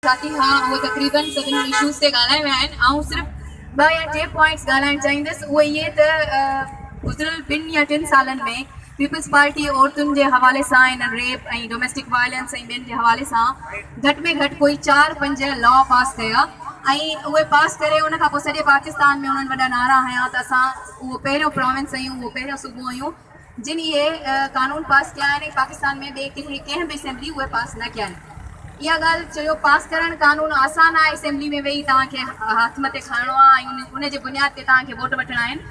साथी हाँ वो तकरीबन सभी इश्यूज़ ते ॻाल्हाए विया आहिनि ऐं सिर्फ़ु 2 या 3 पॉइंट्स ॻाल्हाइणु चाहींदसि। उहे इहे त गुज़िरियल 2 या 3 सालनि में पीपल्स पार्टी औरतुनि जे हवाले सां इन रेप ऐं डोमेस्टिक वायलेंस ऐं ॿियनि जे हवाले सां घटि में घटि कोई 4-5 लॉ पास कया ऐं उहे पास करे उन खां पोइ सॼे पाकिस्तान में उन्हनि वॾा नारा हयां त असां उहो पहिरियों प्रोविंस आहियूं, उहो पहिरियों सूबो आहियूं जिन इहे कानून पास कया आहिनि। पाकिस्तान में ॿिए कंहिं बि असेंबली उहे पास न कया आहिनि। इहा ॻाल्हि चयो पास करणु कानून आसान आहे, असेंबली में वेही तव्हांखे हथ मथे खणणो आहे ऐं उनजे बुनियाद ते तव्हांखे वोट वठणा आहिनि,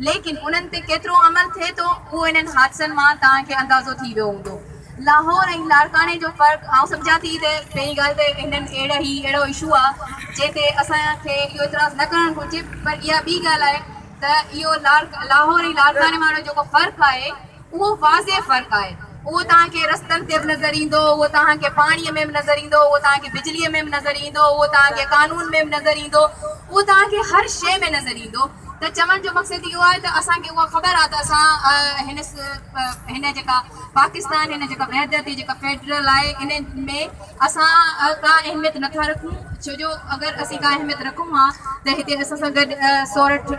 लेकिन उन्हनि ते केतिरो अमल थिए थो उहो इन्हनि हादसनि मां तव्हांखे अंदाज़ो थी वियो हूंदो। लाहौर ऐं लाड़काने जो फ़र्क़ु आउं सम्झां थी त पहिरीं ॻाल्हि त हिननि अहिड़ो इशू आहे जंहिं ते असांखे इहो इतिराज़ न करणु घुरिजे, पर इहा ॿी ॻाल्हि आहे त इहो लाहौर ऐं लाड़काने वारो जेको फ़र्क़ु आहे उहो वाज़े फ़र्क़ु आहे। उहो तव्हांखे रस्तनि ते बि नज़र ईंदो, उहो तव्हांखे पाणीअ में बि नज़र ईंदो, उहो तव्हांखे बिजलीअ में बि नज़र ईंदो, उहो तव्हांखे कानून में बि नज़र ईंदो, उहो तव्हांखे हर शइ में नज़र ईंदो। त चवण जो मक़सदु इहो आहे त असांखे उहा ख़बर आहे त असां हिन जेका पाकिस्तान हिन जेका वहदत जेका फेडरल आहे इन में असां का अहमियत नथा रखूं, छो जो अगरि असीं का अहमियत रखूं हा त हिते असां सां गॾु सोरठ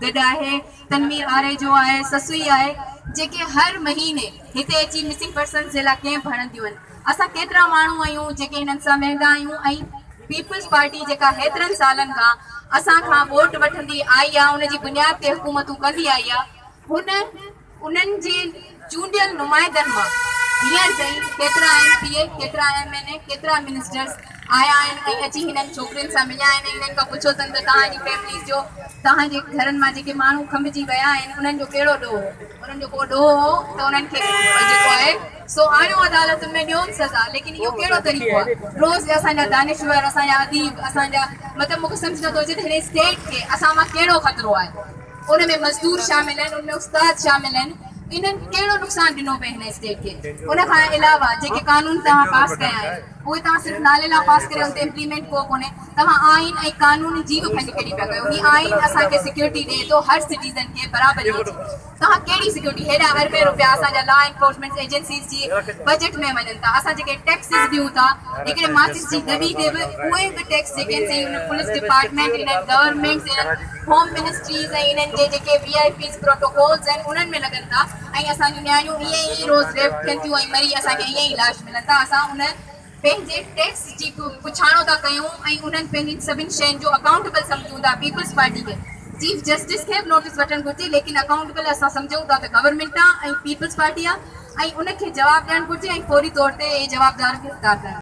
गॾु आहे, तनवीर आरे जो आहे, ससुई आहे, जेके हर महीने हिते अची मिसिंग पर्सन्स जे लाइ कैंप हणंदियूं आहिनि। असां केतिरा माण्हू आहियूं जेके हिननि सां वेंदा आहियूं ऐं पीपल्स पार्टी जेका हेतिरनि सालनि खां असां खां वोट वठंदी आई आहे, उनजी बुनियाद ते हुकूमतूं कंदी आई आहे, उन्हनि जे चूंडियल नुमाइंदनि मां हींअर ताईं केतिरा MP केतिरा MNA केतिरा मिनिस्टर्स आया आहिनि ऐं अची हिननि छोकिरियुनि सां मिलिया आहिनि। हिननि खां पुछो अथनि त तव्हांजी फैमिलीज़ जो तव्हांजे घरनि मां जेके माण्हू खंभिजी विया आहिनि उन्हनि जो कहिड़ो ॾोहो हो, उन्हनि जो को ॾोहो हो त उन्हनि खे जेको आहे सो आणियो अदालतुनि में ॾियोनि सज़ा, लेकिन इहो कहिड़ो तरीक़ो आहे? रोज़ असांजा दानिश्वर असांजा अदीब असांजा मतिलबु मूंखे सम्झ नथो अचे त हिन स्टेट खे असां मां कहिड़ो ख़तरो आहे। उन में मज़दूर शामिल आहिनि, उनमें उस्ताद शामिल आहिनि, इन्हनि कहिड़ो नुक़सानु ॾिनो पिए हिन स्टेट खे। उन खां अलावा जेके कानून तव्हां पास कया आहिनि उहे तव्हां सिर्फ़ु नाले लाइ पास करे उते इम्प्लीमेंट को कोन्हे, तव्हां आइन ऐं कानून जी बि खंड कढी पिया कयो। हीअ आइन असांखे सिक्योरिटी ॾिए थो हर सिटीज़न खे बराबरि जी। तव्हां कहिड़ी सिक्योरिटी, हेॾा अरबे रुपया असांजा लॉ एनफोर्समेंट एजेंसीज़ जी बजट में वञनि था, असां जेके टैक्सिस ॾियूं था हिकिड़े माचिस जी दॿी ते बि उहे बि टैक्स जेके आहिनि पुलिस डिपार्टमेंट इन्हनि गवर्नमेंट्स इन्हनि होम मिनिस्ट्रीज़ ऐं इन्हनि जे जेके VIPs प्रोटोकॉल्स आहिनि उन्हनि में लॻनि था ऐं असांजूं नियाणियूं ईअं ई रोज़ रेप थियनि थियूं ऐं मरी असांखे ईअं ई लाश मिलनि था। असां उन पंहिंजे टैक्स जी पुछाणो था कयूं ऐं उन्हनि पंहिंजी सभिनि शयुनि जो अकाउंटेबल सम्झूं था पीपल्स पार्टी खे। चीफ जस्टिस खे बि नोटिस वठणु घुरिजे, लेकिन अकाउंटेबल असां सम्झूं था त गवर्नमेंट आहे ऐं पीपल्स पार्टी आहे ऐं उनखे जवाबु ॾियणु घुरिजे ऐं फौरी तौर ते जवाबदार गिरफ़्तार करणु।